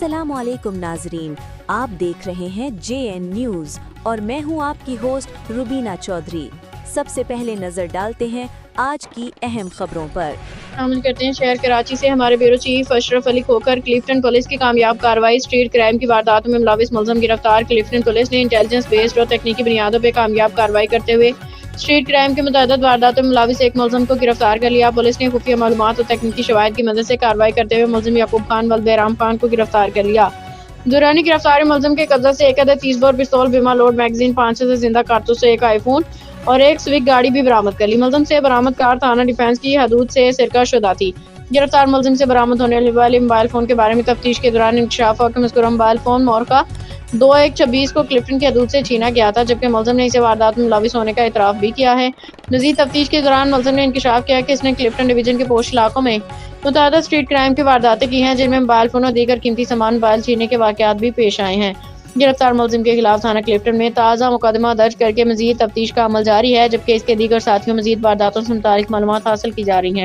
अस्सलाम वालेकुम नाजरीन, आप देख रहे हैं JN न्यूज़ और मैं हूं आपकी होस्ट रुबीना चौधरी। सबसे पहले नजर डालते हैं आज की अहम खबरों पर। शामिल करते हैं शहर कराची से हमारे ब्यूरो चीफ अशरफ अली खोकर। क्लिफ्टन पुलिस की कामयाब कार्रवाई, स्ट्रीट क्राइम की वारदातों में मुलविस मुलजम गिरफ्तार। क्लिफ्टन पुलिस ने इंटेलिजेंस बेस्ड और तकनीकी बुनियादों पर कामयाब कार्रवाई करते हुए स्ट्रीट क्राइम के मुतअद्दिद वारदातों में मुलविस एक मुलजम को गिरफ्तार कर लिया। पुलिस ने खुफिया मालूमात और तकनीकी शवाहिद की मदद से कार्रवाई करते हुए मुलजिम याकूब खान वल्द बहराम खान को गिरफ्तार कर लिया। दौरान गिरफ्तारी मुलजिम के कब्जा से एक अदद 30 बोर पिस्तौल, बिमा लोड मैगजीन, 500 से जिंदा कारतूस से एक आईफोन और एक स्विफ्ट गाड़ी भी बरामद कर ली। मुलजिम से बरामद कार थाना डिफेंस की हदूद से सिरका शुदा थी। गिरफ्तार मुलजिम से बरामद होने वाले मोबाइल फोन के बारे में तफ्तीश के दौरान इंकशाफ हुआ कि मज़कूरा मोबाइल फोन मोरका 2126 को क्लिफ्टन की हदूद से छीना गया था, जबकि मुलजिम ने इसे वारदात में मुलविस होने का इतराफ भी किया है। मज़ीद तफ्तीश के दौरान मुलजिम ने इंकशाफ किया कि इसने क्लिफ्टन डिवीजन के पोश इलाकों में मुतअद्दिद स्ट्रीट क्राइम की वारदातें की हैं, जिनमें मोबाइल फोन और दीगर कीमती सामान मोबाइल छीनने के वाक़यात भी पेश आए हैं। गिरफ्तार मुलजिम के खिलाफ थाना क्लिफ्टन में ताज़ा मुकदमा दर्ज करके मज़ीद तफ्तीश का अमल जारी है, जबकि इसके दीगर साथियों मज़ीद वारदातों से मुताल्लिक़ मालूमात हासिल की जा रही हैं।